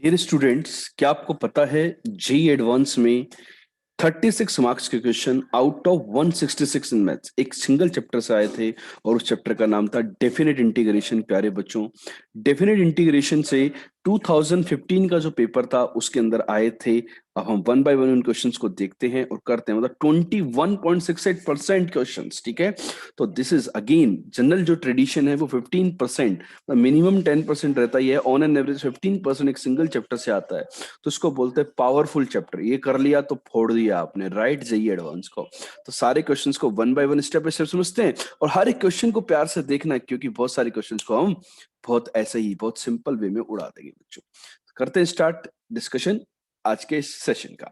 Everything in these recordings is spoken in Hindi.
डियर स्टूडेंट्स, क्या आपको पता है जेई एडवांस में 36 मार्क्स के question out of 166 in maths एक सिंगल चैप्टर से आए थे और उस चैप्टर का नाम था डेफिनेट इंटीग्रेशन। प्यारे बच्चों, डेफिनेट इंटीग्रेशन से 2015 का जो पेपर था उसके अंदर आए थे। अब हम वन बाय वन उन क्वेश्चंस को देखते हैं और करते हैं। मतलब 21.68% क्वेश्चंस, ठीक है। तो दिस इज अगेन जनरल जो ट्रेडिशन है वो 15%, मिनिमम 10% रहता ही है। ऑन एन एवरेज 15% एक सिंगल चैप्टर से आता है, तो इसको बोलते हैं पावरफुल चैप्टर। ये कर लिया तो फोड़ दिया आपने, राइट, जेईई एडवांस को। तो सारे क्वेश्चंस को one by one step by step समझते हैं और हर एक क्वेश्चन को प्यार से देखना है, क्योंकि बहुत सारे क्वेश्चंस को हम बहुत ऐसे ही बहुत सिंपल वे में उड़ा देंगे बच्चों। तो करते हैं स्टार्ट डिस्कशन आज के सेशन का।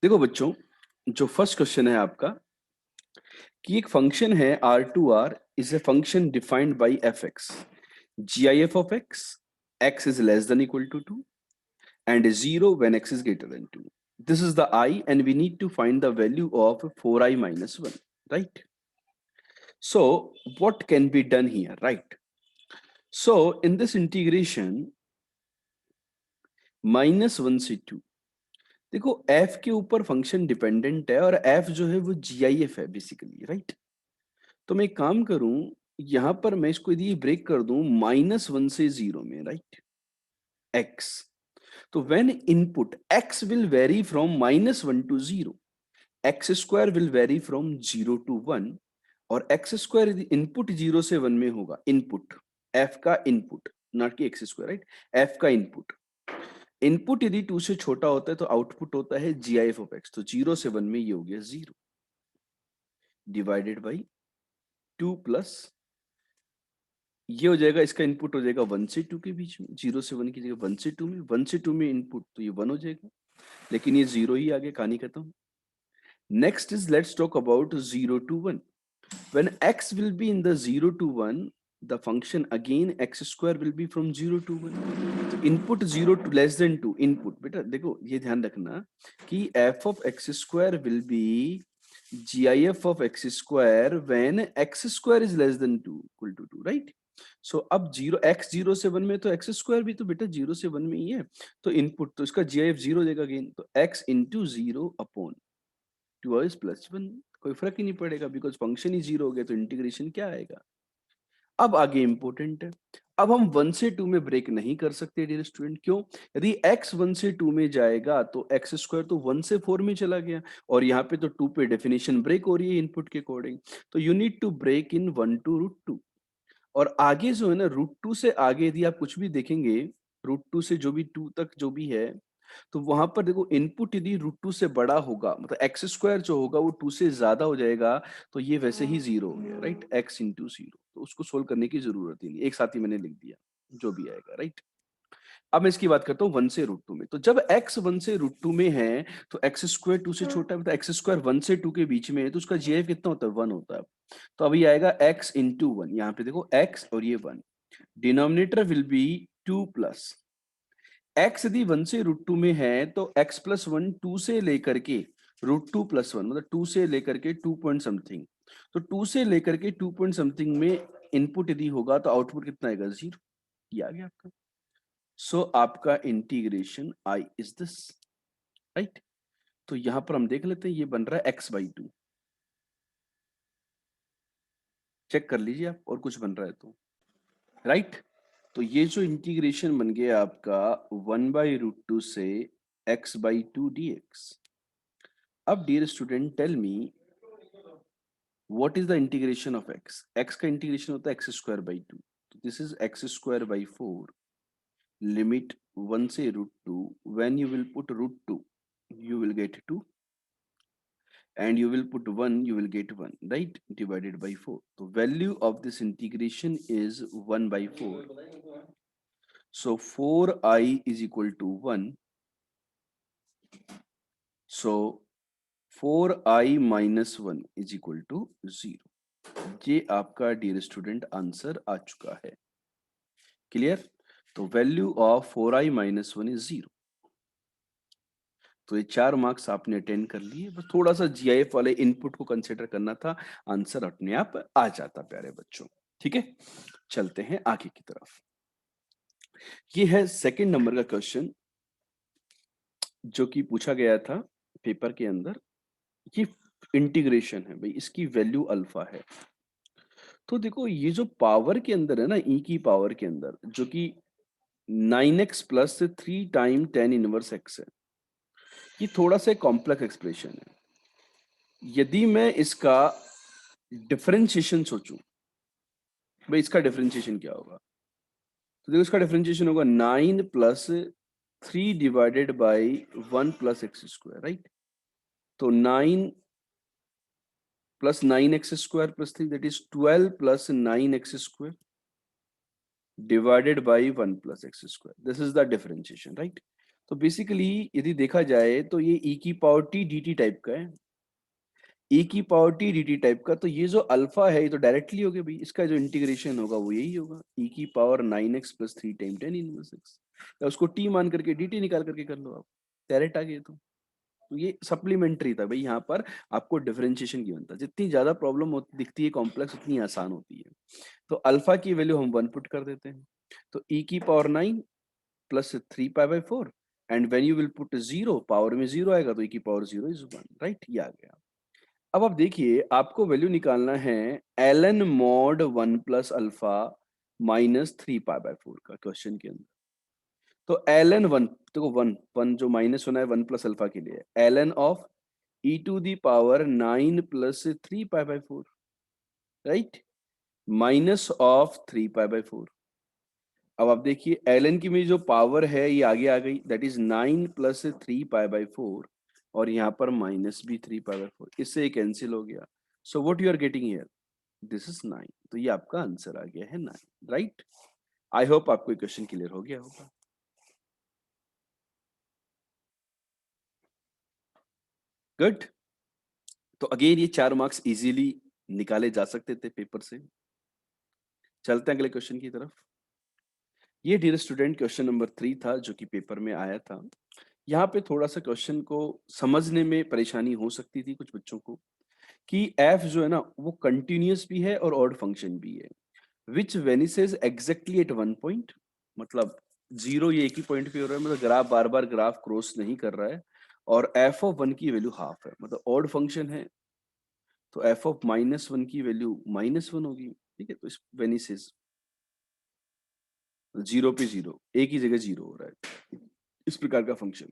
देखो बच्चों, जो फर्स्ट क्वेश्चन है आपका कि एक फंक्शन है R2R is a function defined by fx, gif of x is less than equal to 2 and 0 when x is greater than 2. This is the I and we need to find the value of 4i minus 1, right? So what can be done here, right? So in this integration -1 से 2, देखो f के ऊपर फंक्शन डिपेंडेंट है और f जो है वो gif है बेसिकली, राइट? तो मैं एक काम करूं, यहां पर मैं इसको यदि ब्रेक कर दूं -1 से 0 में, राइट, x, तो when input x will vary from -1 to 0, x square will vary from 0 to 1, और x square यदि इनपुट 0 से 1 में होगा, इनपुट f का इनपुट, नॉट कि x स्क्वायर, राइट, f का इनपुट, इनपुट यदि 2 से छोटा होता है तो आउटपुट होता है gif of x। तो 0 से 1 में ये हो गया 0 डिवाइडेड बाई 2 प्लस ये हो जाएगा, इसका इनपुट हो जाएगा 1 से 2 के बीच में, 0 से 1 की जगह 1 से 2 में, 1 से 2 में इनपुट तो ये 1 हो जाएगा, लेकिन ये 0 ही आ गया, कहानी खत्म। Next is let's talk about 0 to 1। When x will be in the 0 to 1, the function again x square will be from 0 to 1. तो input 0 to less than 2, input बेटा देखो ये ध्यान रखना कि f of x square will be gif of x square when x square is less than 2 equal to 2, right? सो अब 0 से 1 में तो x स्क्वायर भी तो बेटा 0 से 1 में ही है, तो इनपुट तो इसका gif 0 देगा अगेन, तो x इंटू 0 अपॉन 2 प्लस 1, कोई फर्क ही नहीं पड़ेगा बिकॉज फंक्शन ही 0 हो गया, तो इंटीग्रेशन क्या आएगा। अब आगे इंपॉर्टेंट है, अब हम 1 से 2 में ब्रेक नहीं कर सकते डियर स्टूडेंट, क्यों? यदि x 1 से 2 में जाएगा तो x स्क्वायर तो 1 से 4 में चला गया, और यहाँ पे तो 2 पे डेफिनेशन ब्रेक हो रही है इनपुट के अकॉर्डिंग, तो you need to break in 1 to √2। और आगे जो है ना √2 से आगे यदि आप कुछ भी देखेंगे, √2 से जो भी 2 तक जो भी है, तो वहां पर देखो इनपुट यदि √2 से बड़ा होगा, मतलब एक्स स्क्वायर जो होगा वो 2 से ज्यादा हो जाएगा, तो ये वैसे ही 0 हो गया, राइट, x इंटू 0, तो उसको सोल्व करने की जरूरत ही नहीं, एक साथ ही मैंने लिख दिया जो भी आएगा, राइट। अब मैं इसकी बात करता हूँ 1 से √2 में, तो जब x 1 से √2 में है तो एक्स स्क्वायर 2 से छोटा है, मतलब एक्स स्क्वायर 1 से 2 के बीच में है, तो उसका gf कितना होता है, 1 होता है। तो अभी आएगा x इंटू 1, यहाँ पे देखो x और ये 1, denominator will be 2 plus x, यदि 1 से √2 में है तो x प्लस 1 2 से लेकर के √2 प्लस 1, मतलब 2 से लेकर के 2 पॉइंट समथिंग, तो 2 से लेकर के 2 पॉइंट समथिंग में इनपुट यदि होगा तो आउटपुट कितना आएगा, 0। ये आ गया आपका। सो आपका integration I is this, right. तो यहां पर हम देख लेते हैं, ये बन रहा है x/2, चेक कर लीजिए आप, और कुछ बन रहा है तो, राइट। तो ये जो इंटीग्रेशन बन गया आपका 1/√2 से x/2 dx। अब dear student tell me what is the integration of x। x का इंटीग्रेशन होता है x²/2, तो दिस इज x²/4, लिमिट 1 से √2, when you will put √2 you will get 2 and you will put 1 you will get 1, right, divided by 4, so value of this integration is 1/4, so 4i is equal to 1, so 4i minus 1 is equal to 0। ये आपका डियर स्टूडेंट आंसर आ चुका है, क्लियर। तो value of 4i minus 1 is 0। तो ये 4 मार्क्स आपने अटेंड कर लिए, बस थोड़ा सा जीआईएफ वाले इनपुट को कंसिडर करना था, आंसर अपने आप आ जाता प्यारे बच्चों, ठीक है। चलते हैं आगे की तरफ। ये है सेकंड नंबर का क्वेश्चन जो कि पूछा गया था पेपर के अंदर। ये इंटीग्रेशन है भाई, इसकी वैल्यू अल्फा है। तो देखो ये जो पावर के अंदर है ना, ई की पावर के अंदर जो कि 9x plus 3 time 10 inverse x है, ये थोड़ा सा कॉम्प्लेक्स एक्सप्रेशन है। यदि मैं इसका डिफरेंशिएशन सोचूं, भाई इसका डिफरेंशिएशन क्या होगा, तो देखो इसका डिफरेंशिएशन होगा 9 + 3 / 1 + x², राइट। तो 9 + 9x² + 3, that is 12 + 9x² divided by 1 + x²। This is the differentiation, right. तो बेसिकली यदि देखा जाए तो ये e की पावर t dt टाइप का है, e की पावर t dt टाइप का। तो ये जो अल्फा है ये तो डायरेक्टली हो गया भाई, इसका जो इंटीग्रेशन होगा वो यही होगा, e की power 9x + 3 time 10 inverse x, या उसको t मान करके dt निकाल करके कर लो आप, डायरेक्ट आ गए। तो ये सप्लीमेंट्री था भाई, यहाँ पर आपको डिफरेंशिएशन गिवन था। जितनी ज्यादा प्रॉब्लम दिखती है कॉम्प्लेक्स, उतनी आसान होती है। तो अल्फा की वैल्यू हम 1 पुट कर देते हैं, तो e की power 9 + 3π/4, and when you will put 0, power में 0 आएगा तो e की पावर 0 इज 1, राइट। ये आ गया। अब आप देखिए, आपको वैल्यू निकालना है ln mod 1 + अल्फा माइनस 3π/4 का क्वेश्चन के अंदर। तो ln 1, देखो 1 जो माइनस होना है 1 + अल्फा के लिए, ln of e⁻9 + 3π/4, right, minus of 3π/4। अब आप देखिए ln की मेरी जो पावर है ये आगे आ गई, दैट इज 9 + 3π/4, और यहाँ पर माइनस भी 3π/4, इससे ये कैंसिल हो गया। So what you are getting here, this is 9। तो ये आपका आंसर आ गया है 9, राइट। आई होप आपको ये क्वेश्चन क्लियर हो गया होगा। गुड। तो अगेन ये 4 मार्क्स इजीली निकाले जा सकते थे पेपर से। चलते हैं अगले क्वेश्चन की तरफ। ये डियर स्टूडेंट क्वेश्चन नंबर 3 था जो कि पेपर में आया था। यहाँ पे थोड़ा सा क्वेश्चन को समझने में परेशानी हो सकती थी कुछ बच्चों को, कि एफ जो है ना वो कंटिन्यूअस भी है और ऑड फंक्शन भी है, विच वेनिसेस एग्जैक्टली एट वन पॉइंट। मतलब जीरो ये एक ही पॉइंट पे हो रहा है, मतलब ग्राफ बार बार ग्राफ क्रॉस नहीं कर रहा है, और एफ ऑफ 1 की वैल्यू हाफ है, मतलब ऑड फंक्शन है। तो एफ ऑफ -1 की वैल्यू -1 होगी, ठीक है। तो इस वेनिसेस जीरो पे जीरो, एक ही जगह जीरो हो रहा है, इस प्रकार का फंक्शन।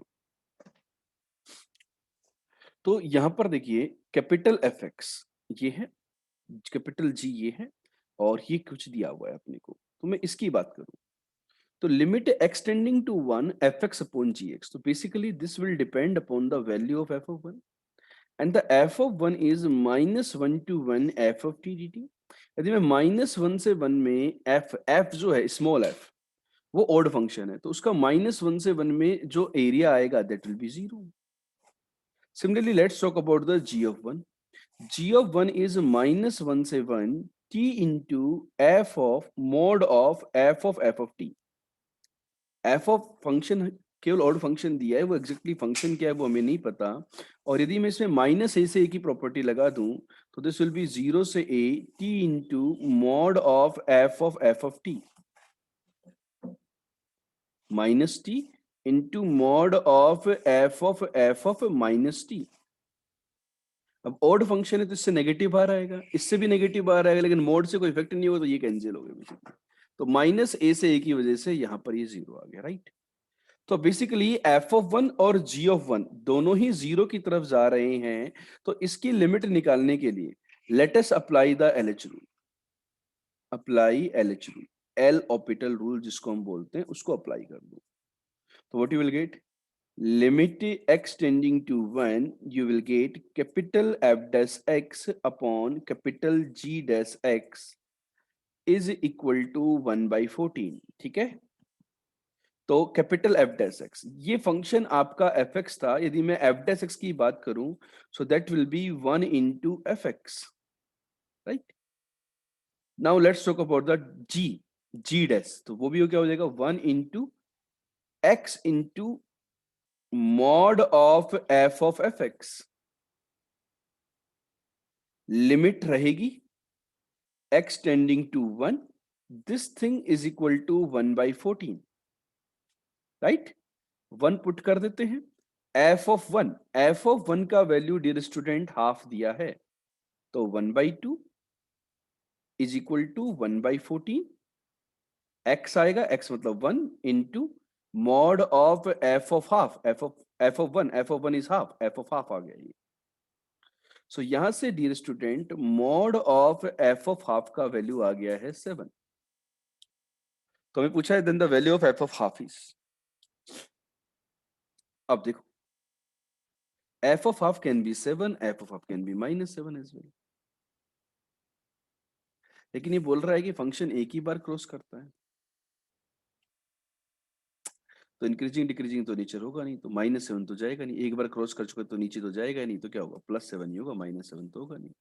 तो यहां पर देखिए कैपिटल एफ एक्स ये है, कैपिटल जी ये है, और ये कुछ दिया हुआ है अपने को। तो मैं इसकी बात करूं तो limit extending to 1 f x upon g x, तो basically this will depend upon the value of F of 1, and the f of 1 is -1 to 1 f of t d t. यदि मैं -1 से 1 में एफ एफ जो है स्मॉल एफ वो ऑड फंक्शन है, तो उसका -1 से 1 में जो एरिया आएगा that will B 0। Similarly, let's talk about the g of 1. G of 1 is -1 से 1 t into f of mod of f of t. f of function केवल ऑड फंक्शन दिया है, वो एग्जैक्टली फंक्शन क्या है वो हमें नहीं पता। और यदि मैं इसमें -a से a की प्रॉपर्टी लगा दूं तो दिस विल बी 0 से a t into mod of f of t minus t into mod of f of minus t। अब ऑड फंक्शन है तो इससे नेगेटिव बाहर आएगा, इससे भी नेगेटिव बाहर आएगा, लेकिन मोड से कोई इफेक्ट नहीं होगा, तो ये कैंसिल हो गया बेसिकली। तो -a से a की वजह से यहाँ पर ये 0 आ गया, राइट। तो बेसिकली एफ ऑफ 1 और जी ऑफ 1 दोनों ही 0 की तरफ जा रहे हैं। तो इसकी लिमिट निकालने के लिए let us apply the LH rule. Apply LH rule, L'Hopital rule जिसको हम बोलते हैं, उसको अप्लाई कर दो। तो what you will get, limit x tending to 1, you will get capital F dash x upon capital G dash x is equal to 1/14, ठीक है। तो कैपिटल F dash x ये फंक्शन आपका fx था। यदि मैं F dash x की बात करूं so that will be 1 into fx, right। now let's talk about the g dash, तो वो भी क्या हो जाएगा 1 into x into mod of fx। Limit रहेगी x tending to 1, this thing is equal to 1/14, right. 1 put कर देते हैं। एफ ऑफ वन का वैल्यू डियर स्टूडेंट हाफ दिया है, तो 1/2 इज इक्वल टू 1/14। एक्स आएगा, एक्स मतलब 1 into mod of F of half, f of one is half, f of half आ गया ये। सो यहां से dear student mod of F of half का वैल्यू आ गया है 7। तो हमें पूछा है then the value of F of half is. अब देखो, F of half can be 7, F of half can be -7 as well. लेकिन ये बोल रहा है कि फंक्शन एक ही बार क्रॉस करता है, तो इंक्रीजिंग डिक्रीजिंग तो नीचे होगा नहीं, तो -7 तो जाएगा नहीं, एक बार क्रॉस कर चुका तो नीचे तो जाएगा नहीं, तो क्या होगा, +7 ही होगा, -7 तो होगा नहीं,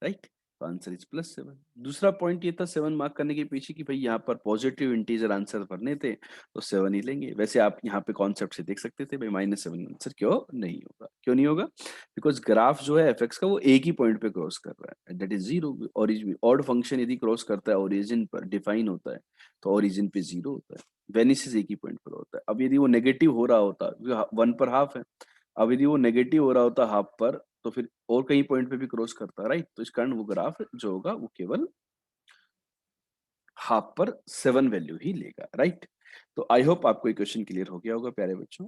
राइट। तो आंसर इज +7। दूसरा पॉइंट ये था 7 मार्क करने के पीछे कि भाई यहाँ पर पॉजिटिव इंटीजर आंसर भरने थे तो 7 ही लेंगे। वैसे आप यहाँ पे कॉन्सेप्ट से देख सकते थे भाई -7 आंसर क्यों नहीं होगा, क्यों नहीं होगा, बिकॉज ग्राफ जो है एफ का वो एक ही पॉइंट पे क्रॉस कर रहा है, that is 0। Origin odd function यदि क्रॉस करता है ओरिजिन पर डिफाइन होता है, तो ओरिजिन पे 0 होता है, वेनिस एक ही पॉइंट पर होता है। अब यदि वो नेगेटिव हो रहा होता, 1 पर हाफ है, अब यदि वो नेगेटिव हो रहा होता हाफ पर, तो फिर और कई पॉइंट पे भी क्रॉस करता है, राइट। तो इस कारण वो ग्राफ जो होगा वो केवल हाफ पर 7 वैल्यू ही लेगा, राइट। तो आई होप आपको ये क्वेश्चन क्लियर हो गया होगा प्यारे बच्चों।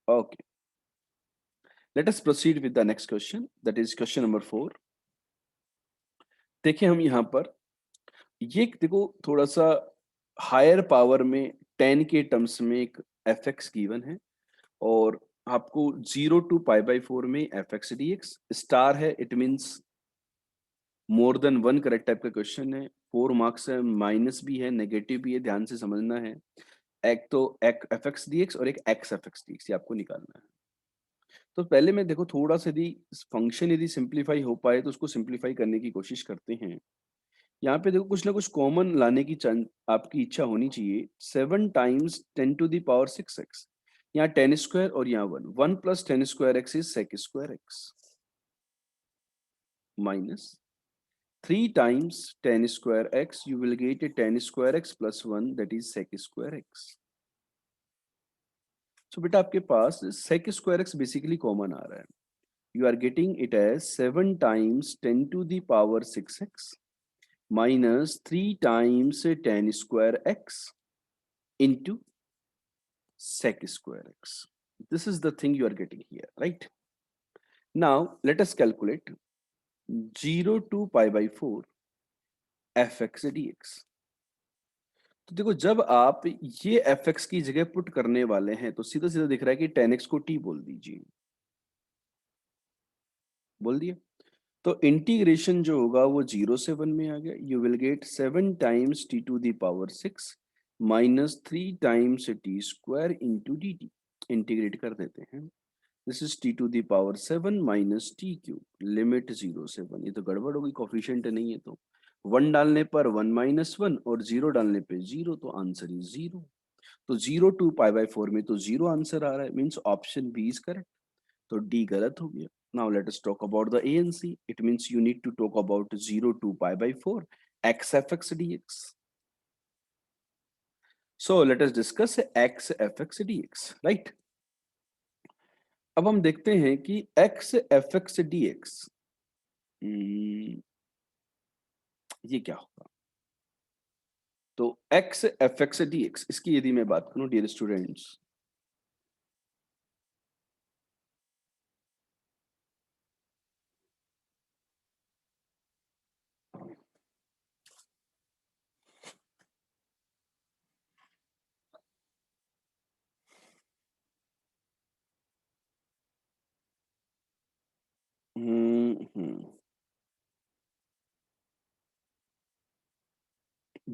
Okay, late us proceed with the next question, that is question number 4। देखिए हम यहाँ पर ये देखो थोड़ा सा हायर पावर में 10 के टर्म्स में एक एफ एक्स गिवन है, और आपको 0 to π/4 में f x D x star है, it means more than 1 correct type का क्वेश्चन है। 4 मार्क्स है, माइनस भी है, नेगेटिव भी है, ध्यान से समझना है। एक तो एक एफ एक्स डी एक्स और एक x f x D x, ये आपको निकालना है। तो पहले मैं देखो थोड़ा सा यदि फंक्शन यदि सिंप्लीफाई हो पाए तो उसको सिंप्लीफाई करने की कोशिश करते हैं। यहाँ पे देखो कुछ ना कुछ कॉमन लाने की आपकी इच्छा होनी चाहिए। 7 टाइम्स 10⁶x, यहाँ 10 स्क्वायर और यहाँ 1, 1 plus 10 square X is sec square X, minus 3 times 10 square x, you will get a 10 square x plus 1, that is sec square x. So बेटा आपके पास sec square x basically common आ रहा है। You are getting it as 7 times 10⁶x minus 3 times 10 square x into sec square x. This is the thing you are getting here, right? Now let us calculate 0 to π/4 fx dx. तो देखो जब आप ये एफ एक्स की जगह पुट करने वाले हैं तो सीधा सीधा दिख रहा है कि 10x को t बोल दीजिए, बोल दिया। तो इंटीग्रेशन जो होगा वो 0 से 1 में आ गया। You will gate 7 times t⁶ minus 3 times T square into D T. Integrate कर देते हैं। This is t⁻7 minus T cube, limit 0 से 1। ये तो गड़बड़ होगी, कोफिशिएंट नहीं है, तो 1 डालने पर 1 - 1 और 0 डालने पे 0, तो आंसर इज 0। तो 0 to π/4 में तो 0 आंसर आ रहा है, means option B is correct. तो डी गलत हो गया। Now let us talk about the A and C. It means you need to talk about 0 to π/4 x f x D x. So let us discuss x f x D x, right. अब हम देखते हैं कि x f x D x ये क्या होगा। तो x f x D x, इसकी यदि मैं बात करूं डियर स्टूडेंट्स, हम्म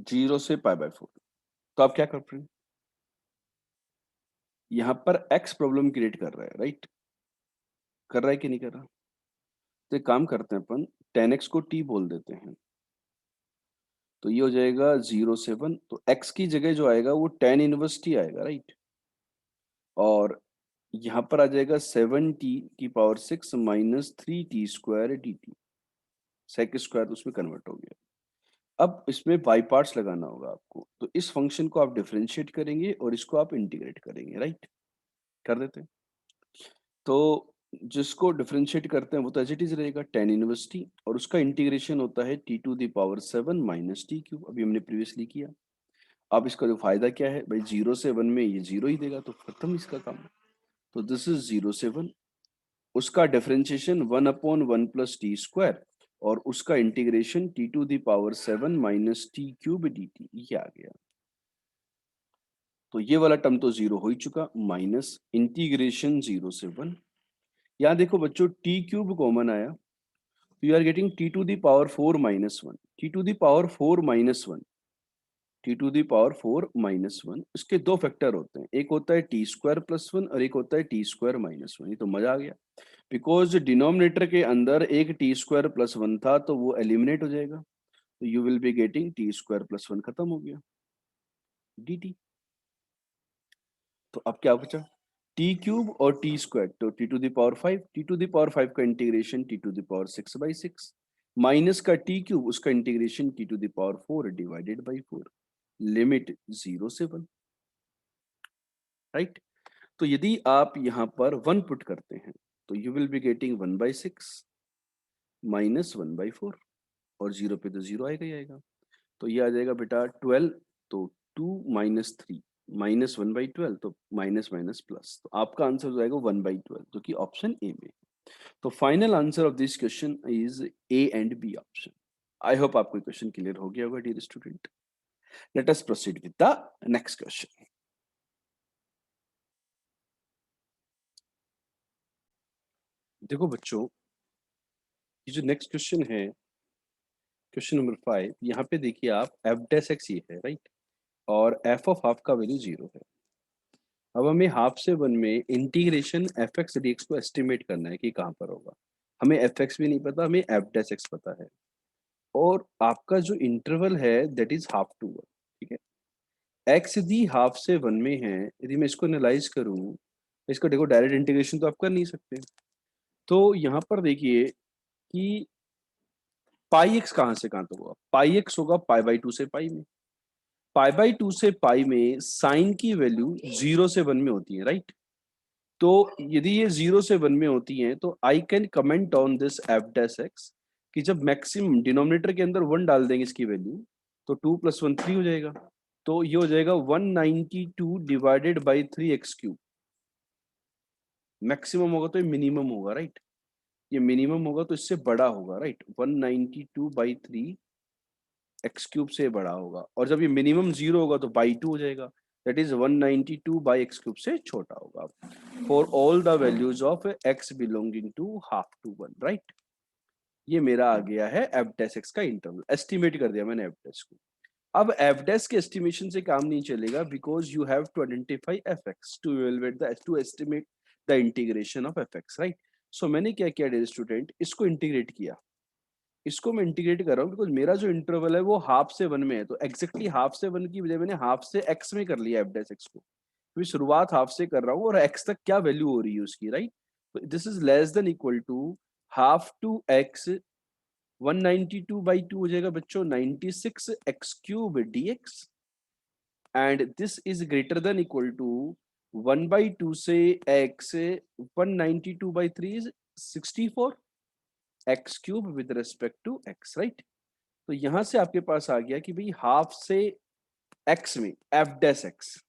0 से π/4, तो आप क्या कर रहे हैं, यहाँ पर x प्रॉब्लम क्रिएट कर रहा है, राइट। कर रहा है कि नहीं कर रहा। तो एक काम करते हैं अपन, 10x को t बोल देते हैं, तो ये हो जाएगा 0 से 1। तो x की जगह जो आएगा वो 10 इनवर्स t आएगा, राइट। और यहाँ पर आ जाएगा 7t⁶ minus 3t² dt, sec square उसमें कन्वर्ट हो गया। अब इसमें बाई पार्ट्स लगाना होगा आपको, तो इस फंक्शन को आप डिफरेंशिएट करेंगे और इसको आप इंटीग्रेट करेंगे, राइट? कर देते हैं। तो जिसको डिफरेंशिएट करते हैं वो तो एज इट इज रहेगा tan इनवर्स t, और उसका इंटीग्रेशन होता है t to the power 7 minus T cube, अभी हमने प्रीवियसली किया। अब इसका जो फायदा क्या है भाई, 0 से 1 में ये 0 ही देगा, तो खत्म इसका काम। तो दिस इज 0 से 1, उसका differentiation 1 upon 1 plus T square, और उसका integration t to the power 7 minus T cube dt, ये आ गया। तो ये वाला टर्म तो 0 हो ही चुका, माइनस इंटीग्रेशन 0 से 1। यहाँ देखो बच्चों, टी क्यूब कॉमन आया, तो you are getting T to the power 4 minus 1, T to the power 4 minus 1, T to the power 4 minus 1। इसके दो फैक्टर होते हैं, एक होता है टी स्क्वायर प्लस 1 और एक होता है टी स्क्वायर माइनस 1। ये तो मजा आ गया, बिकॉज डिनोमिनेटर के अंदर एक टी स्क्वायर प्लस 1 था, तो वो एलिमिनेट हो जाएगा, तो you will be getting T square plus 1, खत्म हो गया dt। तो अब क्या बचा, टी क्यूब और टी स्क्वायर, तो T to the power 5, T to the power 5 का integration T to the power 6/6, minus का टी क्यूब, उसका integration T to the power 4 divided by 4, limit 0 से 1, राइट? तो यदि आप यहाँ पर 1 पुट करते हैं, तो you will be getting 1/6 minus 1/4, और 0 पे तो 0 आएगा ही आएगा, तो ये आ जाएगा बेटा 12, तो 2 माइनस 3 माइनस 1/12, तो माइनस माइनस प्लस, तो आपका आंसर हो जाएगा 1/12, जो कि ऑप्शन ए में। तो final answer of this question is A and B option. I hope आपको क्वेश्चन क्लियर हो गया होगा dear student. Let us proceed with the next question. देखो बच्चों, ये जो नेक्स्ट क्वेश्चन है, क्वेश्चन नंबर 5, यहाँ पे देखिए आप एफ डैश एक्स ये है, राइट? और एफ ऑफ हाफ का वैल्यू 0 है। अब हमें हाफ से 1 में integration F x D x को एस्टिमेट करना है कि कहाँ पर होगा। हमें एफ एक्स भी नहीं पता, हमें एफ डैश एक्स पता है, और आपका जो इंटरवल है दैट इज हाफ टू 1, ठीक है? एक्स दी हाफ से 1 में है, यदि मैं इसको एनालाइज करूँ, इसको देखो डायरेक्ट इंटीग्रेशन तो आप कर नहीं सकते, तो यहाँ पर देखिए कि पाई एक्स कहाँ से कहाँ तक होगा, पाई एक्स होगा पाई बाई 2 से पाई में, पाई बाई 2 से पाई में साइन की वैल्यू 0 से 1 में होती है, राइट? तो यदि ये 0 से 1 में होती हैं, तो I can comment on this F dash x कि जब मैक्सिमम डिनोमिनेटर के अंदर 1 डाल देंगे इसकी वैल्यू, तो 2 + 1 3 हो जाएगा, तो ये हो जाएगा 192 डिवाइडेड बाई 3x³ मैक्सिमम होगा तो ये मिनिमम होगा, राइट? ये मिनिमम होगा तो इससे बड़ा होगा, राइट? 192/3 x³ से बड़ा होगा, और जब ये मिनिमम 0 होगा तो बाई 2 हो जाएगा, दैट इज 192/x³ से छोटा होगा, for all the values of x belonging to half to 1, right? ये मेरा आ गया है एफ डैश एक्स का इंटरवल, एस्टिमेट कर दिया मैंने एफ डैश को। अब एफ डैश के एस्टिमेशन से काम नहीं चलेगा, because you have to identify f x to evaluate the to estimate the integration of f x, right? So मैंने क्या किया डियर स्टूडेंट, इसको इंटीग्रेट किया, इसको मैं इंटीग्रेट कर रहा हूँ बिकॉज मेरा जो इंटरवल है वो हाफ से 1 में है, तो एग्जैक्टली हाफ से 1 की बजाय मैंने हाफ से x में कर लिया एफ डैश एक्स को, क्योंकि शुरुआत हाफ से कर रहा हूँ और x तक क्या वैल्यू हो रही है उसकी, राइट? तो this is less than equal to half to x, 192/2 हो जाएगा बच्चों 96x³ dx, and this is greater than equal to 1/2 से x, 192/3 is 64 x³ with respect to x, right? तो यहां से आपके पास आ गया कि भाई हाफ से x में एफ डैश एक्स,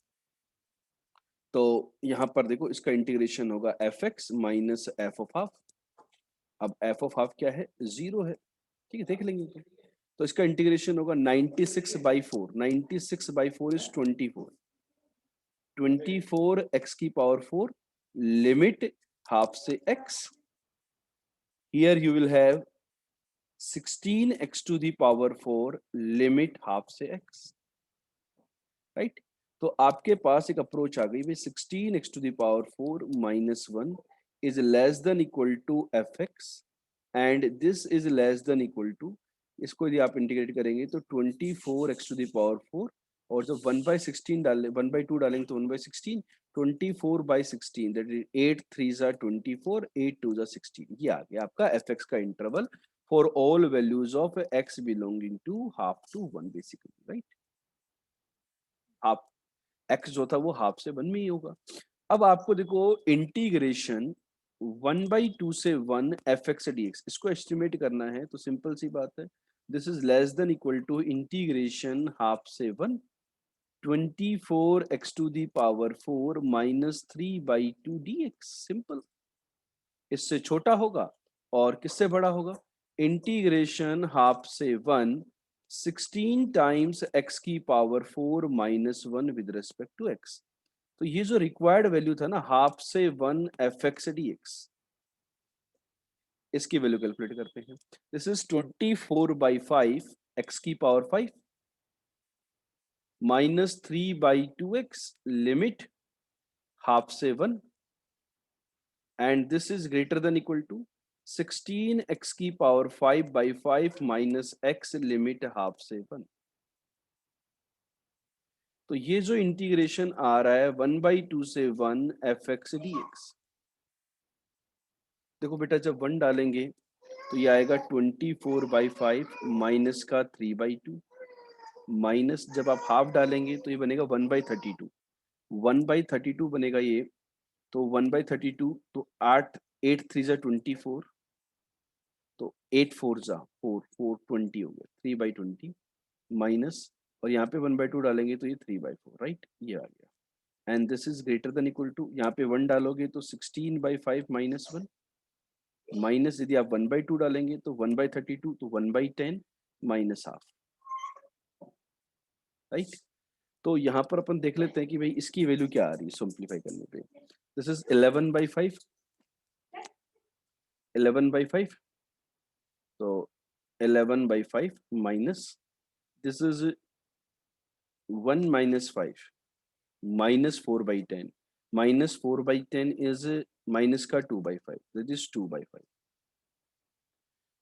तो यहां पर देखो इसका इंटीग्रेशन होगा F x minus F of half. अब एफ ऑफ हाफ क्या है, 0 है, ठीक है, देख लेंगे तो इसका इंटीग्रेशन होगा 96/4, 96/4 इज 24, 24x⁴ लिमिट हाफ से x, here you will have 16x⁴ limit half से x, राइट? तो आपके पास एक अप्रोच आ गई भाई, 16x⁴ minus 1 is less than equal to F x, and this is less than equal to, इसको यदि आप इंटीग्रेट करेंगे तो 24x⁴, और जब 1/16 डाले 1/2 डालेंगे तो 1/16, 24/16 दैट इज 8 3 24, 8 2 16, ये आ गया आपका एफ एक्स का interval for all values of x belonging to half to 1 basically, right. Half x जो था वो हाफ से 1 में ही होगा। अब आपको देखो इंटीग्रेशन 1/2 से 1 fx dx इसको एस्टिमेट करना है, तो सिंपल सी बात है, this is less than equal to integration half से 1 24x to the power 4 minus 3/2 dx। Simple, इससे छोटा होगा और किससे बड़ा होगा, इंटीग्रेशन हाफ से 1 16 टाइम्स x की power 4 minus 1 with respect to x। तो ये जो रिक्वायर्ड वैल्यू था ना हाफ से 1 fx dx, इसकी वैल्यू कैलकुलेट करते हैं। दिस इज 24/5 x की power 5 minus 3/2x limit half से 1 and this is greater than equal to 16x की power 5/5 minus x limit half से 1। तो ये जो इंटीग्रेशन आ रहा है 1/2 से 1 fx dx, देखो बेटा जब 1 डालेंगे तो ये आएगा 24/5 माइनस का 3/2 माइनस जब आप हाफ डालेंगे तो ये बनेगा 1/32, 1/32 बनेगा ये, तो 1/32 तो 8 3 जा 24, तो 8 4 जा 4 4 20 हो गया 3/20 माइनस, और यहाँ पे 1/2 डालेंगे तो ये 3/4, राइट, ये आ गया। And this is greater than equal to, यहाँ पे 1 डालोगे तो 16/5 माइनस 1 माइनस, यदि आप 1/2 डालेंगे तो 1/32 तो 1/10 माइनस हाफ, राइट। तो यहाँ पर अपन देख लेते हैं कि भाई इसकी वैल्यू क्या आ रही है सिंप्लीफाई करने पे। दिस इज 11/5, 11/5, तो 11/5 minus this is 1 minus 5 minus 4/10 minus 4/10 is minus का 2/5 दैट इज 2/5।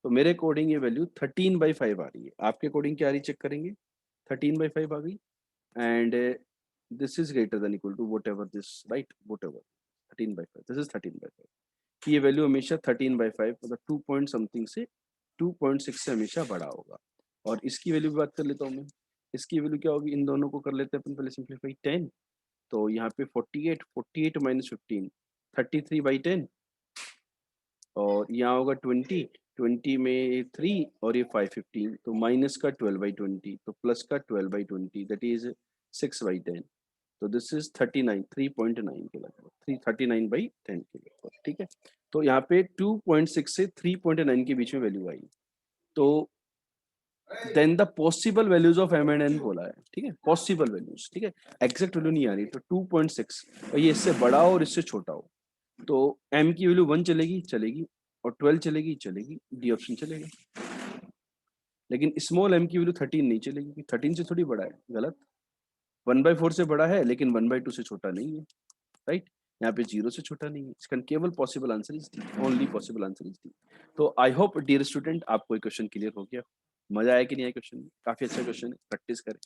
तो मेरे अकॉर्डिंग ये वैल्यू 13/5 आ रही है, आपके अकॉर्डिंग क्या आ रही चेक करेंगे, 13/5 आ गई। And this is greater than equal to whatever this, right, whatever 13/5, this is 13/5। ये वैल्यू हमेशा 13/5 मतलब 2 पॉइंट समथिंग से 2.6 से हमेशा बड़ा होगा। और इसकी वैल्यू भी बात कर लेता हूँ मैं, इसकी वैल्यू क्या होगी, इन दोनों को कर लेते हैं अपन पहले सिंप्लीफाई 10, तो यहाँ पे 48 48 माइनस 15 33/10, और यहाँ होगा 20 20 में 3 और ये 5 15, तो माइनस का 12/20 तो प्लस का 12/20 दैट इज 6/10, तो दिस इज 39 3.9 के लगभग 39/10 के लगभग, ठीक है। तो यहाँ पे 2.6 से 3.9 के बीच में वैल्यू आई। तो then the possible values of M and N बोला है, ठीक है, पॉसिबल वैल्यूज, ठीक है, एग्जैक्ट वैल्यू नहीं आ रही। तो 2.6 और ये इससे बड़ा हो और इससे छोटा हो, तो m की वैल्यू 1 चलेगी चलेगी, और 12 चलेगी चलेगी, डी ऑप्शन चलेगा। लेकिन स्मॉल m की वैल्यू 13 नहीं चलेगी, 13 से थोड़ी बड़ा है, गलत। 1/4 से बड़ा है लेकिन 1/2 से छोटा नहीं है, राइट। यहाँ पे 0 से छोटा नहीं है, इसका केवल possible answer is D, only possible answer is D. तो आई होप डियर स्टूडेंट आपको ये क्वेश्चन क्लियर हो गया, मजा आया कि नहीं आया क्वेश्चन में, काफी अच्छा क्वेश्चन है, प्रैक्टिस करें।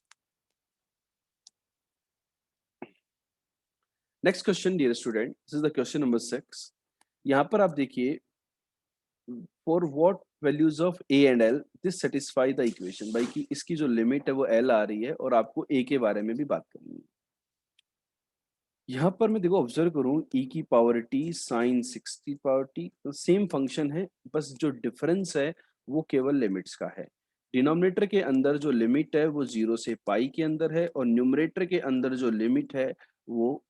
Next question dear student, this is the question number 6। यहाँ पर आप देखिए, for what values of a and l this satisfy the equation, भाई कि इसकी जो लिमिट है वो l आ रही है और आपको a के बारे में भी बात करनी है। यहाँ पर मैं देखो ऑब्जर्व करूँ e की पावर t साइन 6 की पावर t, तो सेम फंक्शन है, बस जो डिफरेंस है वो केवल लिमिट्स का है। डिनोमिनेटर के अंदर जो लिमिट है वो 0 से पाई के अंदर है, और न्यूमरेटर के अंदर जो लिमिट है वो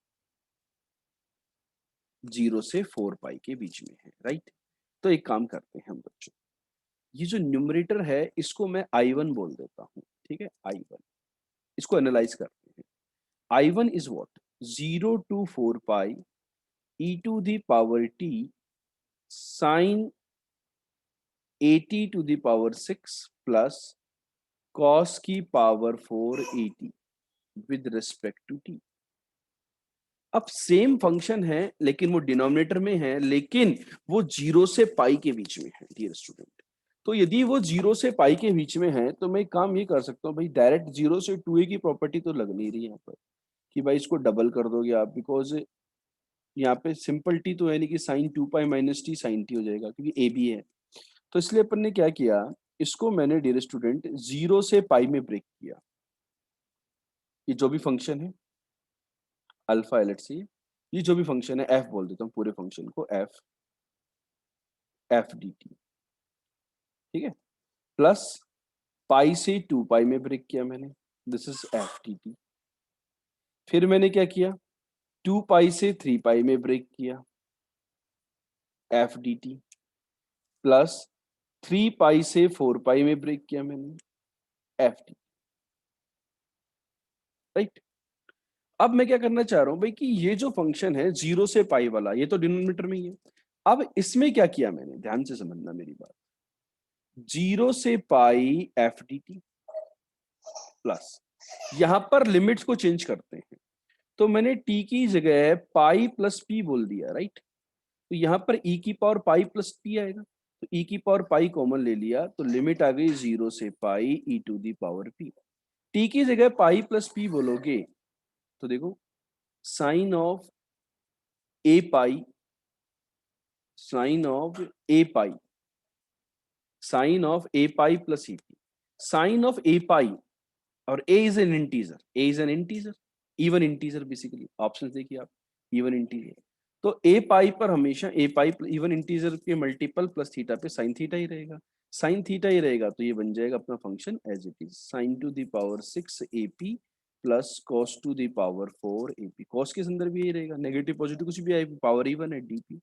0 से 4 पाई के बीच में है, राइट। तो एक काम करते हैं हम बच्चों, ये जो न्यूमरेटर है इसको मैं I1 बोल देता हूँ, ठीक है, I1। इसको एनालाइज करते हैं। I1 is what, 0 to 4 pi e to the power t sine 80 to the power 6 plus cos की power 4 80 with respect to t। अब सेम फंक्शन है लेकिन वो डिनोमिनेटर में है, लेकिन वो 0 से पाई के बीच में है डियर स्टूडेंट। तो यदि वो 0 से पाई के बीच में है तो मैं एक काम ये कर सकता हूँ भाई, डायरेक्ट 0 से 2a की प्रॉपर्टी तो लग नहीं रही यहाँ पर कि भाई इसको डबल कर दोगे आप, बिकॉज यहाँ पे सिंपल टी तो है नहीं कि sine 2 pi minus T sine T हो जाएगा क्योंकि ए बी है। तो इसलिए अपन ने क्या किया, इसको मैंने डियर स्टूडेंट 0 से पाई में ब्रेक किया। ये जो भी फंक्शन है अल्फा एल से, ये जो भी फंक्शन है एफ बोल देता हूँ पूरे फंक्शन को, एफ डी टी, ठीक है, प्लस पाई से 2 पाई में ब्रेक किया मैंने, this is F D T. फिर मैंने क्या किया, 2 पाई से 3 पाई में ब्रेक किया, एफ डी टी, प्लस 3 पाई से 4 पाई में ब्रेक किया मैंने, एफ डी, राइट। अब मैं क्या करना चाह रहा हूं भाई कि ये जो फंक्शन है 0 से पाई वाला, ये तो डिनोमिनेटर में ही है। अब इसमें क्या किया मैंने, ध्यान से समझना मेरी बात, 0 से पाई एफ डी टी, प्लस यहां पर लिमिट्स को चेंज करते हैं, तो मैंने टी की जगह पाई प्लस पी बोल दिया, राइट। तो यहां पर ई की पावर पाई प्लस पी आएगा, तो ई की पावर पाई कॉमन ले लिया, तो लिमिट आ गई 0 से pi e to the power p. T की जगह पाई प्लस पी बोलोगे तो देखो, sine of a pi, sine of a pi, sine of a pi plus e p, sine of a pi, और a is an integer, a is an integer, even integer basically, option देखिए आप, इवन इंटीजर। तो ए पाई पर हमेशा ए पाई इवन इंटीजर के मल्टीपल प्लस थीटा पे साइन थीटा ही रहेगा, साइन थीटा ही रहेगा, तो ये बन जाएगा अपना function as it is, sine to the power 6 A P plus cos to the power 4 A P. Cos के संदर्भ भी यही रहेगा, नेगेटिव पॉजिटिव कुछ भी आए, पावर इवन है डीपी।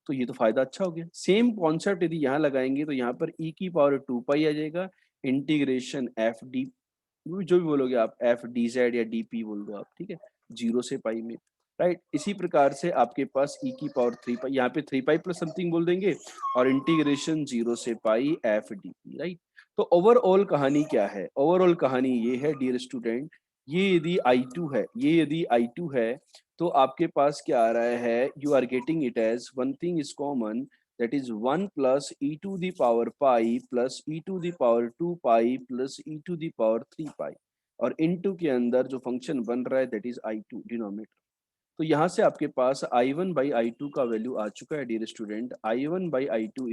तो ये तो फायदा अच्छा हो गया। सेम कॉन्सेप्ट यदि यहाँ लगाएंगे तो यहाँ पर e की पावर 2 पाई आ जाएगा, इंटीग्रेशन एफ डी, जो भी बोलोगे आप, एफ डी जेड या डी पी बोल दो आप, ठीक है, 0 से पाई में, राइट। इसी प्रकार से आपके पास e की पावर 3 पाई, यहाँ पे 3 पाई प्लस समथिंग बोल देंगे, और इंटीग्रेशन 0 से पाई एफ डी पी, राइट। तो ओवरऑल कहानी क्या है, ओवरऑल कहानी ये है डियर स्टूडेंट, ये यदि I2 है, ये यदि I2 है, तो आपके पास क्या आ रहा है, you are getting it as one thing is common, that is 1 plus e to the power pi plus e to the power 2 pi plus e to the power 3 pi, और इनटू के अंदर जो फंक्शन बन रहा है दैट इज I2 डिनोमिनेटर। तो यहाँ से आपके पास I1 बाई I2 का वैल्यू आ चुका है dear student, I1 by I2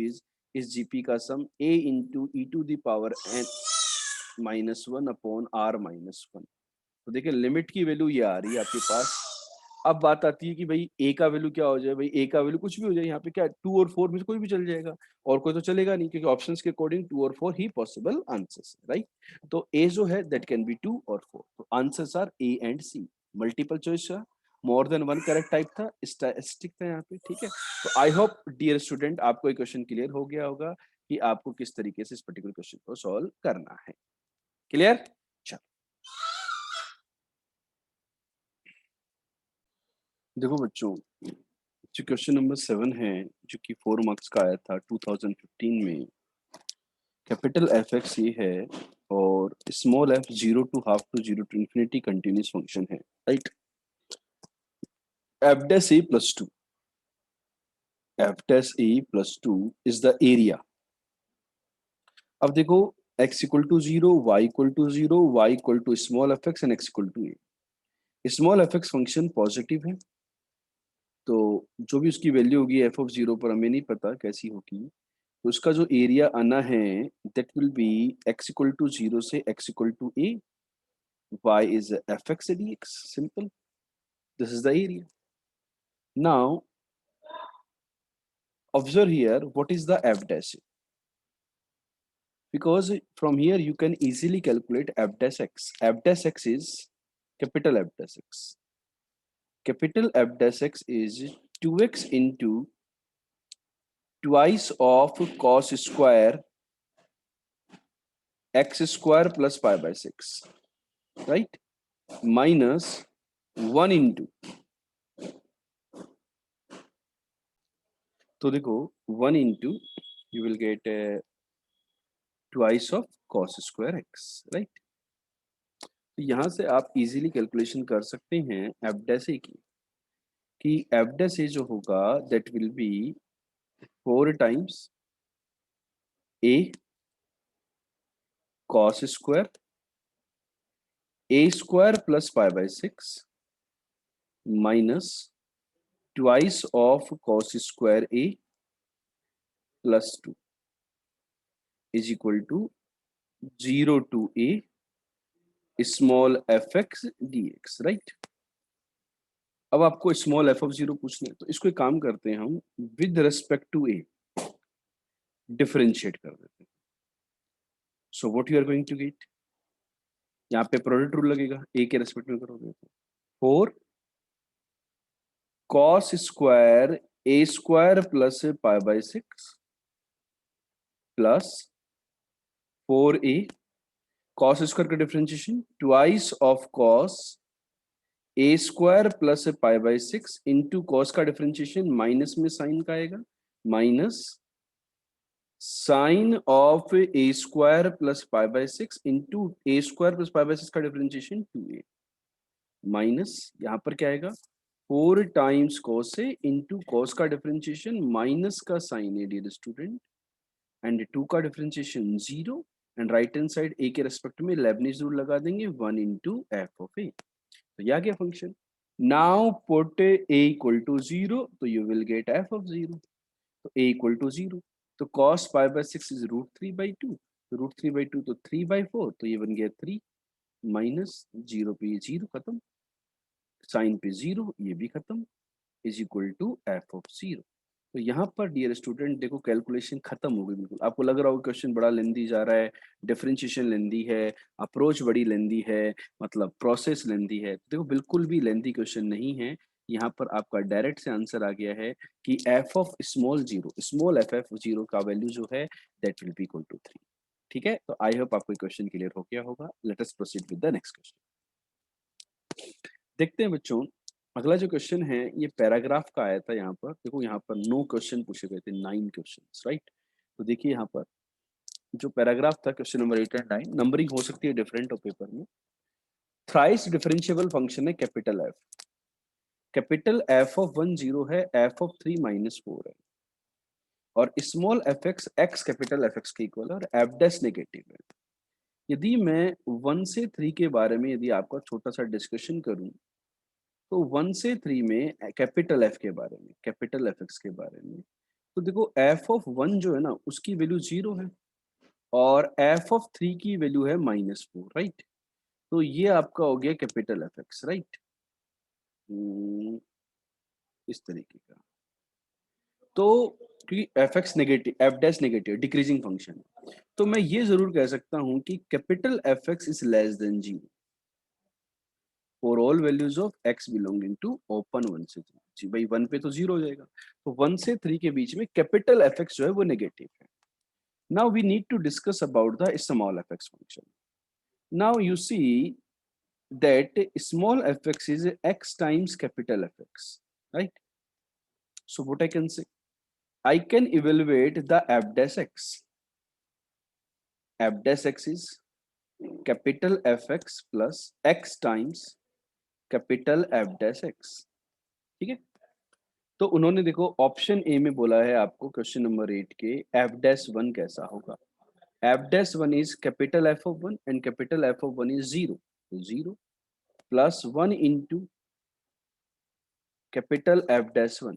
is GP का sum a into e to the power n minus 1 upon r minus 1। तो देखिए लिमिट की वैल्यू ये आ रही है आपके पास। अब बात आती है कि भाई ए का वैल्यू क्या हो जाए, भाई ए का वैल्यू कुछ भी हो जाए, यहाँ पे क्या 2 और 4 में से कोई भी चल जाएगा, और कोई तो चलेगा नहीं, क्योंकि ऑप्शंस के अकॉर्डिंग 2 और 4 ही पॉसिबल आंसर्स है, राइट। तो ए जो है दैट कैन बी 2 और 4, तो answers are A and C. Multiple choice था, more than one correct type था, स्टैटिस्टिक था यहाँ पे, ठीक है। तो आई होप डियर स्टूडेंट आपको ये क्वेश्चन क्लियर हो गया होगा कि आपको किस तरीके से इस पर्टिकुलर क्वेश्चन को सॉल्व करना है। क्लियर? चलो देखो बच्चों, जो क्वेश्चन नंबर 7 है, जो कि 4 मार्क्स का आया था 2015 में, कैपिटल एफ एक्स ये है, और small f 0 to half to 0 to infinity continuous function है, right. F dash a plus 2, f dash a plus 2 is the area. अब देखो x equal to 0, y equal to 0, y equal to small F x and x equal to a. Small F x function positive है, तो जो भी उसकी वैल्यू होगी एफ ऑफ 0 पर, हमें नहीं पता कैसी होगी, तो उसका जो एरिया आना है that will be x equal to 0 से x equal to a, y is fx dx, simple, this is the area. Now observe here what is the f dash, because from here you can easily calculate f dash x. F dash x is capital F dash x, capital F dash x is 2x into twice of cos square x square plus pi by 6, right, minus 1 into, तो देखो 1 into you will get twice of cos square x, right। तो यहाँ से आप इजीली कैलकुलेशन कर सकते हैं एफ डैश ए की, कि एफ डैश ए जो होगा that will be 4 times A cos square A square plus pi by 6 minus twice of cos square A plus 2, is equal to 0 to a small F x D x, right. अब आपको स्मॉल एफ ऑफ जीरो पूछना है, तो इसको एक काम करते हैं हम, with respect to A differentiate कर देते हैं। So what you are going to get, यहाँ पे प्रोडक्ट रूल लगेगा, ए के रेस्पेक्ट में करोगे तो 4 cos square A square plus pi by 6 plus 4a cos square का differentiation twice of cos a square plus pi by 6 into cos का डिफरेंशिएशन, माइनस में साइन का आएगा, minus sine of a square plus pi by 6 into a square plus pi by 6 का डिफरेंशिएशन 2a, माइनस यहाँ पर क्या आएगा 4 times cos a into cos का डिफरेंशिएशन माइनस का sine a dear student, and 2 का differentiation 0, and right hand side a के रेस्पेक्ट में लेबनिज रूल लगा देंगे 1 इंटू एफ ऑफ ए। तो यह क्या function, now put A equal to 0 तो you will get F of 0। तो ए इक्वल टू 0, तो cos pi by 6 is root 3/2, तो रूट 3/2 तो 3/4, तो ये बन गया 3, माइनस 0 पे ये 0 खत्म, साइन पे 0 ये भी खत्म, is equal to F of 0। तो यहाँ पर डियर स्टूडेंट देखो कैलकुलेशन खत्म हो गई बिल्कुल। आपको लग रहा होगा क्वेश्चन बड़ा लेंदी जा रहा है, डिफरेंशिएशन लेंदी है, अप्रोच बड़ी लेंदी है, मतलब प्रोसेस लेंदी है। देखो बिल्कुल भी लेंदी क्वेश्चन नहीं है, यहाँ पर आपका डायरेक्ट से आंसर आ गया है कि F of small F zero का वैल्यू जो है that will be equal to 3। ठीक है, तो आई होप आपको क्वेश्चन क्लियर हो गया होगा। Let us proceed with the next question. देखते हैं बच्चों, अगला जो क्वेश्चन है ये पैराग्राफ का आया था। यहाँ पर देखो, यहाँ पर 9 क्वेश्चन पूछे गए थे, 9 क्वेश्चंस, राइट। तो देखिए यहाँ पर जो पैराग्राफ था क्वेश्चन नंबर 8 एंड 9, नंबरिंग हो सकती है डिफरेंट हो पेपर में। थ्राइस डिफरेंशिएबल फंक्शन है कैपिटल एफ ऑफ 1 0 है, एफ ऑफ 3 -4 है, और small F x capital F x के इक्वल है, और एफ डैश नेगेटिव है। यदि मैं 1 से 3 के बारे में यदि आपका छोटा सा डिस्कशन करूं, तो 1 से 3 में कैपिटल एफ के बारे में, कैपिटल एफ एक्स के बारे में, तो देखो एफ ऑफ 1 जो है ना उसकी वैल्यू 0 है, और एफ ऑफ 3 की वैल्यू है -4, राइट। तो ये आपका हो गया कैपिटल एफ एक्स, राइट, इस तरीके का। तो क्योंकि F x negative, F dash negative, decreasing function, तो मैं ये जरूर कह सकता हूं कि capital F X is less than 0 for all values of x belonging to open 1 से 3। जी भाई 1 पे तो 0 हो जाएगा, तो 1 से 3 के बीच में कैपिटल एफ एक्स जो है वो नेगेटिव है। Now we need to discuss about the small F x function. Now you see that small fx is x times capital fx, right? So what I can say, I can evaluate the f dash x. F dash x is capital fx plus x times capital f dash x। ठीक है, तो उन्होंने देखो ऑप्शन ए में बोला है आपको क्वेश्चन नंबर 8 के एफ डैश 1 कैसा होगा। F dash 1 is capital F of 1 and capital F of 1 is 0, तो 0 plus 1 into capital F dash 1।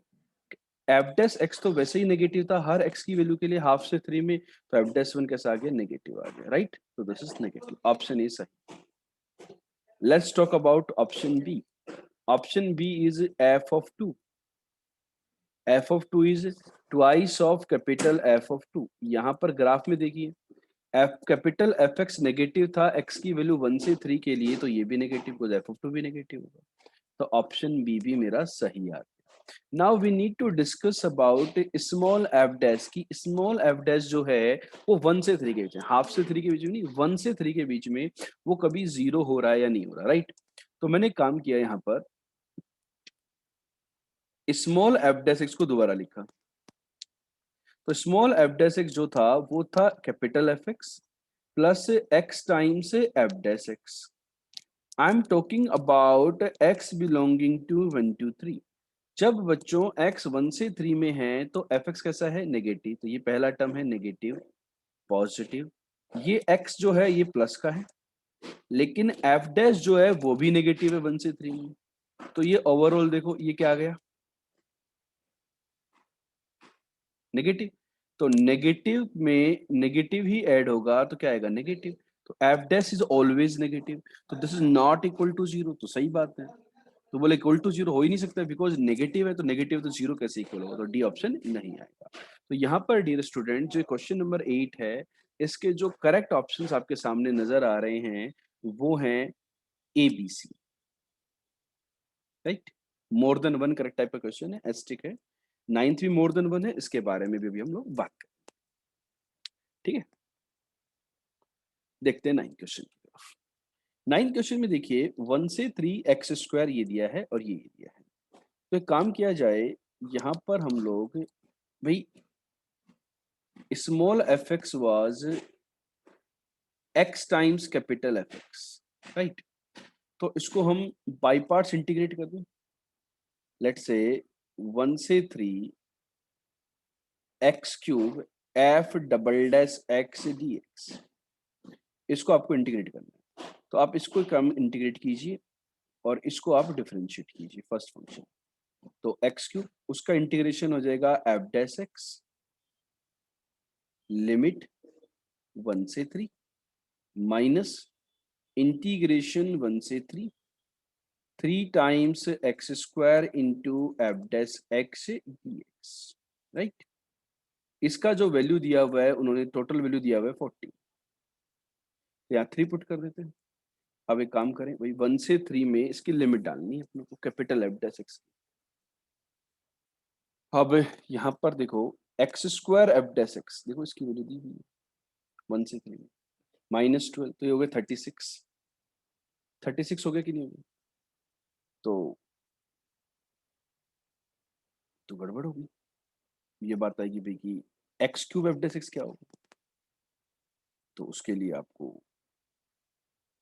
F dash x तो वैसे ही नेगेटिव था हर एक्स की वैल्यू के लिए हाफ से 3 में, तो एफ डैश 1 कैसा आ गया, नेगेटिव आ गया, राइट। तो this is negative, option A सही। Let's talk about option B. Option B is f of 2। F of 2 is twice of capital F of 2। यहाँ पर ग्राफ में देखिए f capital F x negative था एक्स की वैल्यू 1 से 3 के लिए, तो ये भी नेगेटिव, एफ ऑफ 2 भी नेगेटिव होगा। तो ऑप्शन बी भी मेरा सही आ गया। Now we need to discuss about small F dash की। स्मॉल एफ डैश जो है वो 1 से 3 के बीच में, हाफ से 3 के बीच में नहीं, 1 से 3 के बीच में वो कभी 0 हो रहा है या नहीं हो रहा, राइट। तो मैंने काम किया यहाँ पर, स्मॉल एफ डैश एक्स को दोबारा लिखा। तो स्मॉल एफ डैश एक्स जो था वो था capital F X plus X times F dash X. I am talking about X belonging to 1 to 3। जब बच्चों x 1 से 3 में है तो एफ एक्स कैसा है, नेगेटिव, तो ये पहला टर्म है नेगेटिव, पॉजिटिव। ये x जो है ये प्लस का है, लेकिन एफ डैश जो है वो भी नेगेटिव है 1 से 3 में, तो ये ओवरऑल देखो ये क्या आ गया, नेगेटिव। तो नेगेटिव में नेगेटिव ही ऐड होगा तो क्या आएगा नेगेटिव, तो f dash is always negative, तो this is not equal to zero, तो सही बात है। तो बोले इक्वल टू जीरो हो ही नहीं सकता बिकॉज नेगेटिव है, तो नेगेटिव तो जीरो कैसे इक्वल होगा, तो डी ऑप्शन नहीं आएगा। तो यहाँ पर डियर स्टूडेंट जो क्वेश्चन नंबर 8 है, इसके जो करेक्ट ऑप्शंस आपके सामने नजर आ रहे हैं वो हैं A B C, right. More than one correct type का क्वेश्चन है, एस्टिक है। नाइन्थ भी मोर देन वन है, इसके बारे में भी अभी हम लोग बात करें, ठीक है। देखते हैं नाइन्थ क्वेश्चन की तरफ। नाइन्थ क्वेश्चन में देखिए 1 से 3 एक्स स्क्वायर ये दिया है और ये दिया है। तो एक काम किया जाए, यहाँ पर हम लोग भाई small F x was x times capital F x, right. तो इसको हम बाई पार्ट्स इंटीग्रेट कर दें। लेट्स से 1 से 3 x cube F double dash x D x, इसको आपको इंटीग्रेट करना है। तो आप इसको कम इंटीग्रेट कीजिए और इसको आप डिफरेंशिएट कीजिए फर्स्ट फंक्शन। तो एक्स क्यूब उसका इंटीग्रेशन हो जाएगा एफ डैश एक्स लिमिट 1 से 3 माइनस इंटीग्रेशन 1 से 3 times x square into F dash x D x, right. इसका जो वैल्यू दिया हुआ है उन्होंने टोटल वैल्यू दिया हुआ है 40, यहाँ 3 पुट कर देते हैं। अब एक काम करें भाई 1 से 3 में इसकी लिमिट डालनी है अपने को कैपिटल एफ डैश एक्स। अब यहाँ पर देखो x square F dash x, देखो इसकी वैल्यू दी हुई है 1 से 3 में, -12 तो ये हो गया 36, 36 हो गया कि नहीं हो गया, तो गड़बड़ होगी। ये बात आएगी भाई कि x cube F dash x क्या होगा। तो उसके लिए आपको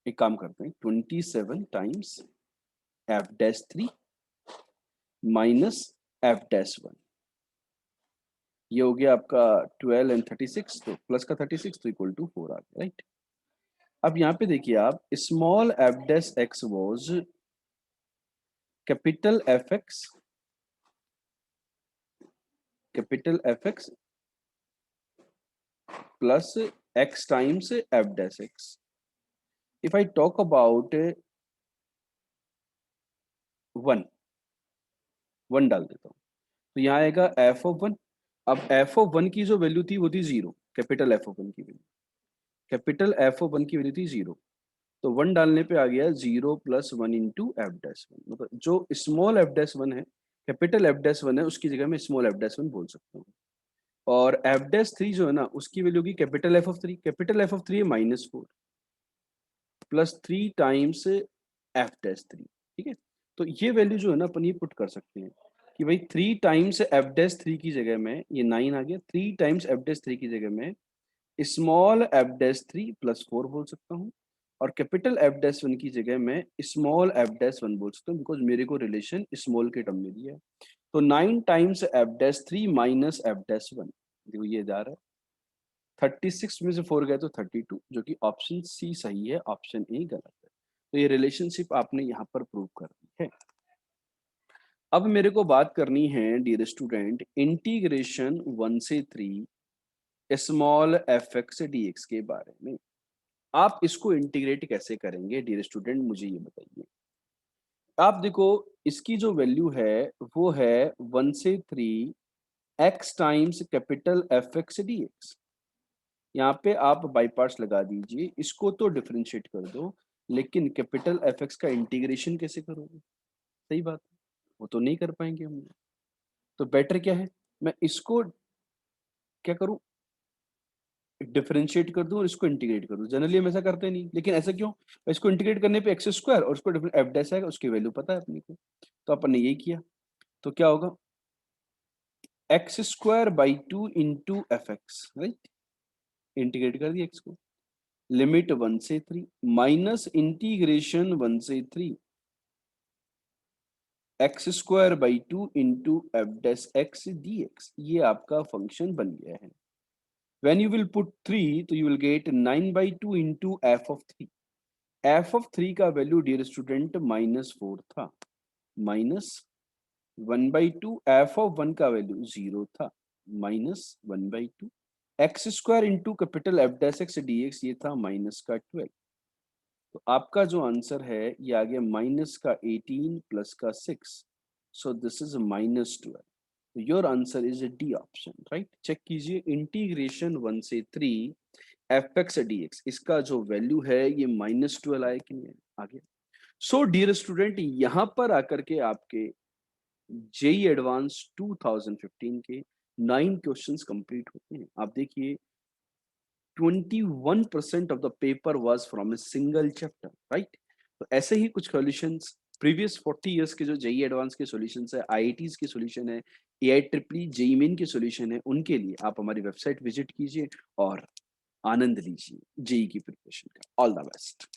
एक काम करते हैं 27 times F dash 3 minus F dash 1, ये हो गया आपका 12 एंड 36, तो प्लस का 36 तो इक्वल टू 4 आ गया, राइट। अब यहाँ पे देखिए आप small F dash x was capital F x, capital F X plus X times F dash x. If I talk about 1 डाल देता हूँ, तो यहाँ आएगा एफ ऑफ 1। अब एफ ऑफ 1 की जो वैल्यू थी वो थी 0, कैपिटल एफ ऑफ 1 की वैल्यू, कैपिटल एफ ऑफ 1 की वैल्यू थी 0, तो 1 डालने पे आ गया 0 प्लस 1 इंटू एफ डैश 1, मतलब जो स्मॉल एफ डैश 1 है, कैपिटल एफ डैश 1 है, उसकी जगह में स्मॉल एफ डैश 1 बोल सकता हूँ। और एफ डैश 3 जो है ना उसकी वैल्यू की capital F of 3, capital F of 3 है -4 प्लस 3 टाइम्स एफ डैश 3, ठीक है। तो ये वैल्यू जो है ना अपन ये पुट कर सकते हैं कि भाई 3 टाइम्स एफ डैश 3 की जगह में ये 9 आ गया, 3 टाइम्स एफ डैश 3 की जगह में स्मॉल एफ डैश 3 प्लस 4 बोल सकता हूँ, और कैपिटल एफ डैश 1 की जगह में स्मॉल एफ डैश 1 बोल सकता हूँ बिकॉज मेरे को रिलेशन स्मॉल के टर्म में दिया है। तो 9 times F dash 3 minus F dash 1, देखो ये जा रहा है 36 में से 4 गए तो 32, जो कि ऑप्शन सी सही है, ऑप्शन ए गलत है। तो ये रिलेशनशिप आपने यहाँ पर प्रूव कर दी है। अब मेरे को बात करनी है डियर स्टूडेंट इंटीग्रेशन 1 से 3 small F x D x के बारे में। आप इसको इंटीग्रेट कैसे करेंगे डियर स्टूडेंट, मुझे ये बताइए। आप देखो इसकी जो वैल्यू है वो है 1 से 3 x times capital F x D x. यहाँ पे आप बाई पार्ट्स लगा दीजिए, इसको तो डिफरेंशिएट कर दो, लेकिन कैपिटल एफ एक्स का इंटीग्रेशन कैसे करोगे, सही बात है, वो तो नहीं कर पाएंगे हम लोग। तो बेटर क्या है, मैं इसको क्या करूं, डिफरेंशिएट कर दूं और इसको इंटीग्रेट कर दूं। जनरली हम ऐसा करते नहीं, लेकिन ऐसा क्यों, इसको इंटीग्रेट करने पे एक्स स्क्वायर और उसको एफ डैश आएगा, उसकी वैल्यू पता है अपने को, तो अपन ने यही किया। तो क्या होगा x square by 2 into F x, right, integrate कर दिया एक्स को, लिमिट 1 से 3 माइनस इंटीग्रेशन 1 से 3 x square by 2 into F dash x D x, ये आपका फंक्शन बन गया है। When you will put 3 तो you will get 9 by 2 into f of 3। f of 3 का वैल्यू डियर स्टूडेंट -4 था, माइनस 1 by 2 f of 1 का वैल्यू 0 था, minus 1/2 x square into capital F dash x D x, ये था माइनस का 12। तो आपका जो आंसर है ये आ गया माइनस का 18 प्लस का 6, so this is minus 12। Your answer is D option, right. Check कीजिए, इंटीग्रेशन 1 से 3 एफ एक्स डी एक्स, इसका जो वैल्यू है ये माइनस 12 आया कि नहीं आया? आ गया। सो डियर स्टूडेंट, यहां पर आकर के आपके जेई एडवांस 2015 के 9 क्वेश्चंस कंप्लीट होते हैं। आप देखिए 21% of the paper was from a single chapter, right. तो ऐसे ही कुछ सॉल्यूशंस प्रीवियस 40 इयर्स के जो जेई एडवांस के सॉल्यूशंस है, आईआईटीज के सॉल्यूशन है, एआईट्रिपल जेई मेन के सॉल्यूशन है, उनके लिए आप हमारी वेबसाइट विजिट कीजिए और आनंद लीजिए जेई की प्रिपरेशन का। All the best.